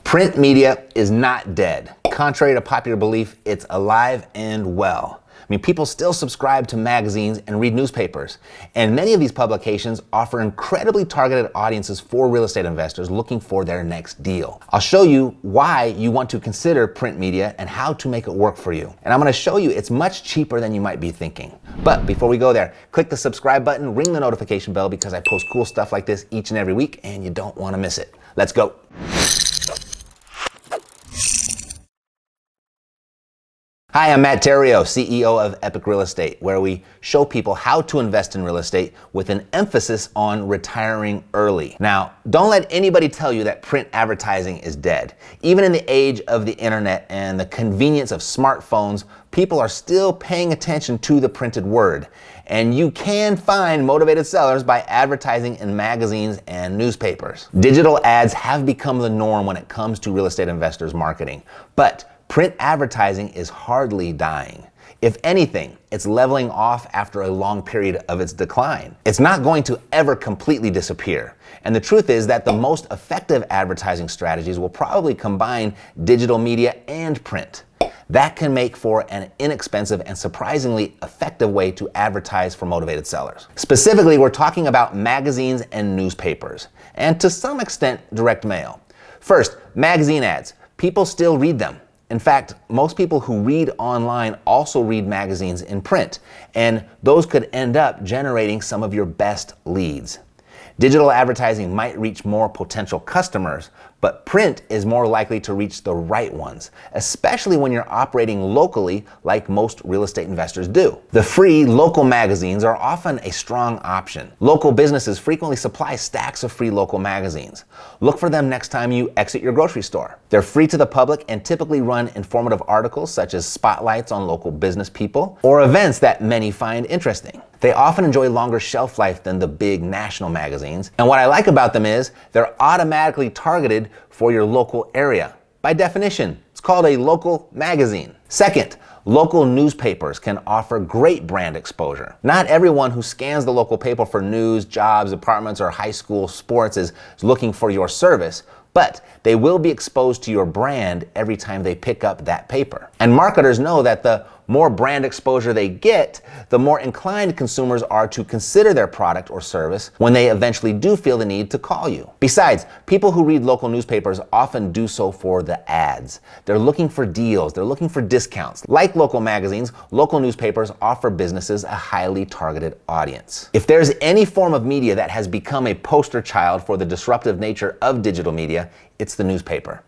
Print media is not dead. Contrary to popular belief, it's alive and well. I mean, people still subscribe to magazines and read newspapers, and many of these publications offer incredibly targeted audiences for real estate investors looking for their next deal. I'll show you why you want to consider print media and how to make it work for you. And I'm going to show you it's much cheaper than you might be thinking. But before we go there, click the subscribe button, ring the notification bell, because I post cool stuff like this each and every week and you don't want to miss it. Let's go. Hi, I'm Matt Theriault, CEO of Epic Real Estate, where we show people how to invest in real estate with an emphasis on retiring early. Now, don't let anybody tell you that print advertising is dead. Even in the age of the internet and the convenience of smartphones, people are still paying attention to the printed word. And you can find motivated sellers by advertising in magazines and newspapers. Digital ads have become the norm when it comes to real estate investors marketing, but print advertising is hardly dying. If anything, it's leveling off after a long period of its decline. It's not going to ever completely disappear. And the truth is that the most effective advertising strategies will probably combine digital media and print. That can make for an inexpensive and surprisingly effective way to advertise for motivated sellers. Specifically, we're talking about magazines and newspapers, and to some extent, direct mail. First, magazine ads. People still read them. In fact, most people who read online also read magazines in print, and those could end up generating some of your best leads. Digital advertising might reach more potential customers, but print is more likely to reach the right ones, especially when you're operating locally like most real estate investors do. The free local magazines are often a strong option. Local businesses frequently supply stacks of free local magazines. Look for them next time you exit your grocery store. They're free to the public and typically run informative articles such as spotlights on local business people or events that many find interesting. They often enjoy longer shelf life than the big national magazines. And what I like about them is they're automatically targeted for your local area. By definition, it's called a local magazine. Second, local newspapers can offer great brand exposure. Not everyone who scans the local paper for news, jobs, apartments, or high school sports is looking for your service, but they will be exposed to your brand every time they pick up that paper. And marketers know that the more brand exposure they get, the more inclined consumers are to consider their product or service when they eventually do feel the need to call you. Besides, people who read local newspapers often do so for the ads. They're looking for deals, they're looking for discounts. Like local magazines, local newspapers offer businesses a highly targeted audience. If there's any form of media that has become a poster child for the disruptive nature of digital media, it's the newspaper.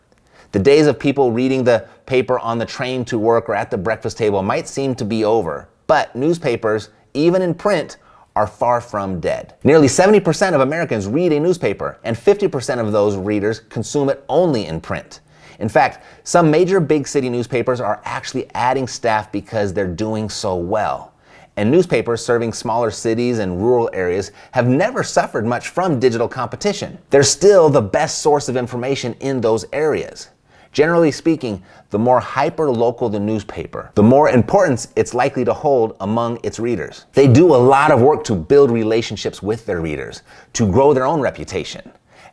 The days of people reading the paper on the train to work or at the breakfast table might seem to be over, but newspapers, even in print, are far from dead. Nearly 70% of Americans read a newspaper, and 50% of those readers consume it only in print. In fact, some major big city newspapers are actually adding staff because they're doing so well. And newspapers serving smaller cities and rural areas have never suffered much from digital competition. They're still the best source of information in those areas. Generally speaking, the more hyper-local the newspaper, the more importance it's likely to hold among its readers. They do a lot of work to build relationships with their readers, to grow their own reputation.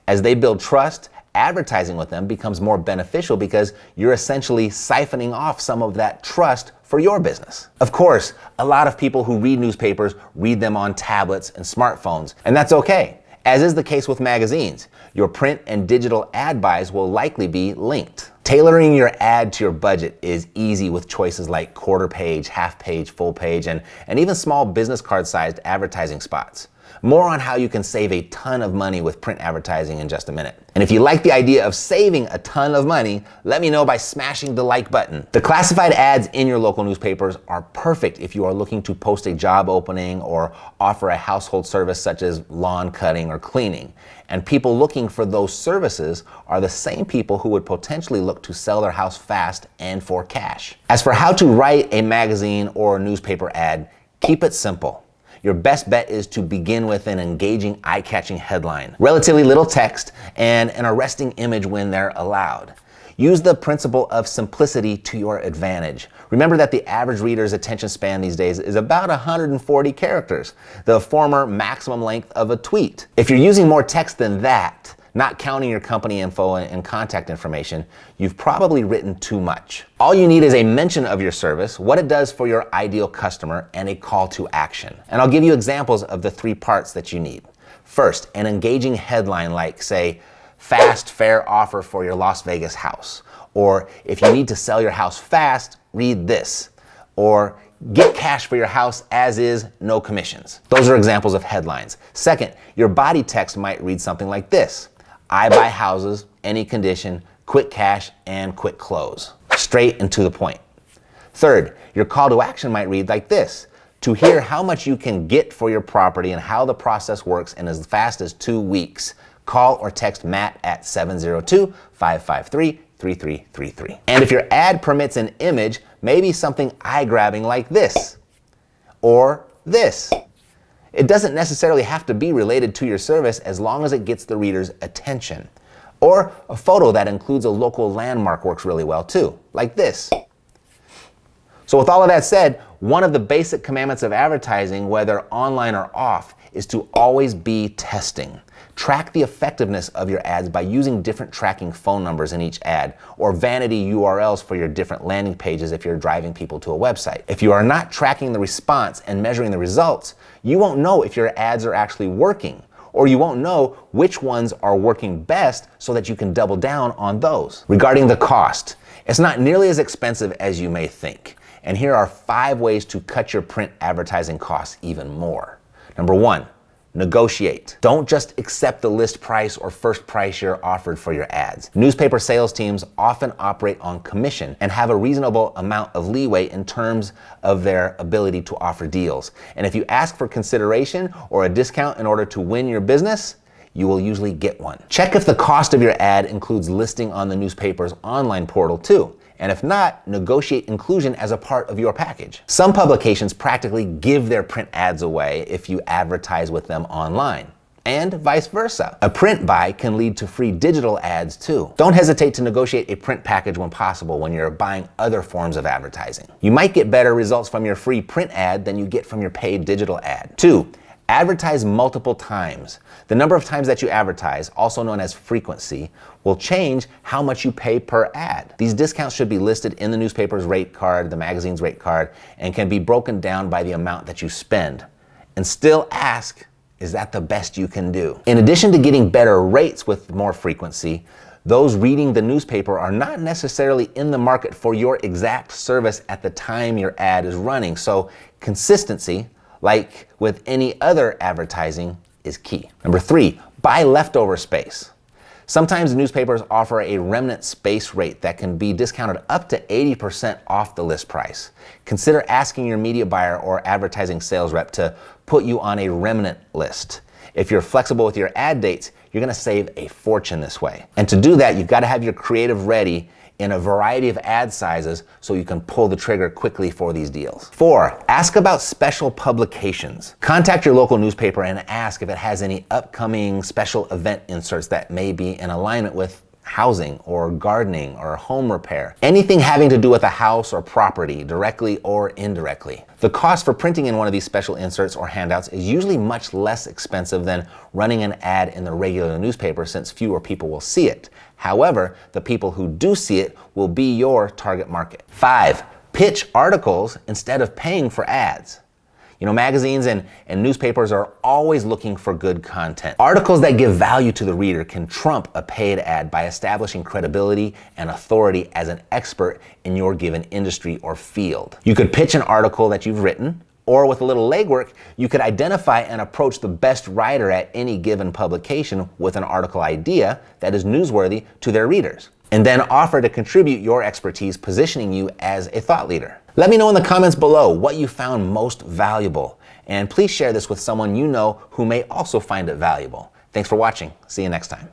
As they build trust, advertising with them becomes more beneficial because you're essentially siphoning off some of that trust for your business. Of course, a lot of people who read newspapers read them on tablets and smartphones, and that's okay. As is the case with magazines, your print and digital ad buys will likely be linked. Tailoring your ad to your budget is easy with choices like quarter page, half page, full page, and even small business card sized advertising spots. More on how you can save a ton of money with print advertising in just a minute. And if you like the idea of saving a ton of money, let me know by smashing the like button. The classified ads in your local newspapers are perfect if you are looking to post a job opening or offer a household service such as lawn cutting or cleaning. And people looking for those services are the same people who would potentially look to sell their house fast and for cash. As for how to write a magazine or newspaper ad, keep it simple. Your best bet is to begin with an engaging, eye-catching headline, relatively little text, and an arresting image when they're allowed. Use the principle of simplicity to your advantage. Remember that the average reader's attention span these days is about 140 characters, the former maximum length of a tweet. If you're using more text than that, Not counting your company info and contact information, you've probably written too much. All you need is a mention of your service, what it does for your ideal customer, and a call to action. And I'll give you examples of the 3 parts that you need. First, an engaging headline like, say, fast, fair offer for your Las Vegas house. Or if you need to sell your house fast, read this. Or get cash for your house as is, no commissions. Those are examples of headlines. Second, your body text might read something like this. I buy houses, any condition, quick cash, and quick close. Straight and to the point. Third, your call to action might read like this. To hear how much you can get for your property and how the process works in as fast as 2 weeks, call or text Matt at 702-553-3333. And if your ad permits an image, maybe something eye-grabbing like this or this. It doesn't necessarily have to be related to your service as long as it gets the reader's attention. Or a photo that includes a local landmark works really well too, like this. So with all of that said, one of the basic commandments of advertising, whether online or off, is to always be testing. Track the effectiveness of your ads by using different tracking phone numbers in each ad or vanity URLs for your different landing pages if you're driving people to a website. If you are not tracking the response and measuring the results, you won't know if your ads are actually working, or you won't know which ones are working best so that you can double down on those. Regarding the cost, it's not nearly as expensive as you may think. And here are 5 ways to cut your print advertising costs even more. Number 1, negotiate. Don't just accept the list price or first price you're offered for your ads. Newspaper sales teams often operate on commission and have a reasonable amount of leeway in terms of their ability to offer deals. And if you ask for consideration or a discount in order to win your business, you will usually get one. Check if the cost of your ad includes listing on the newspaper's online portal too. And if not, negotiate inclusion as a part of your package. Some publications practically give their print ads away if you advertise with them online, and vice versa. A print buy can lead to free digital ads too. Don't hesitate to negotiate a print package when possible when you're buying other forms of advertising. You might get better results from your free print ad than you get from your paid digital ad. 2, advertise multiple times. The number of times that you advertise, also known as frequency, will change how much you pay per ad. These discounts should be listed in the newspaper's rate card, the magazine's rate card, and can be broken down by the amount that you spend. And still ask, is that the best you can do? In addition to getting better rates with more frequency, those reading the newspaper are not necessarily in the market for your exact service at the time your ad is running. So consistency, like with any other advertising, is key. Number 3, buy leftover space. Sometimes newspapers offer a remnant space rate that can be discounted up to 80% off the list price. Consider asking your media buyer or advertising sales rep to put you on a remnant list. If you're flexible with your ad dates, you're gonna save a fortune this way. And to do that, you've gotta have your creative ready in a variety of ad sizes so you can pull the trigger quickly for these deals. 4, ask about special publications. Contact your local newspaper and ask if it has any upcoming special event inserts that may be in alignment with housing or gardening or home repair. Anything having to do with a house or property, directly or indirectly. The cost for printing in one of these special inserts or handouts is usually much less expensive than running an ad in the regular newspaper since fewer people will see it. However, the people who do see it will be your target market. 5, pitch articles instead of paying for ads. You know, magazines and newspapers are always looking for good content. Articles that give value to the reader can trump a paid ad by establishing credibility and authority as an expert in your given industry or field. You could pitch an article that you've written, or with a little legwork, you could identify and approach the best writer at any given publication with an article idea that is newsworthy to their readers, and then offer to contribute your expertise, positioning you as a thought leader. Let me know in the comments below what you found most valuable, and please share this with someone you know who may also find it valuable. Thanks for watching. See you next time.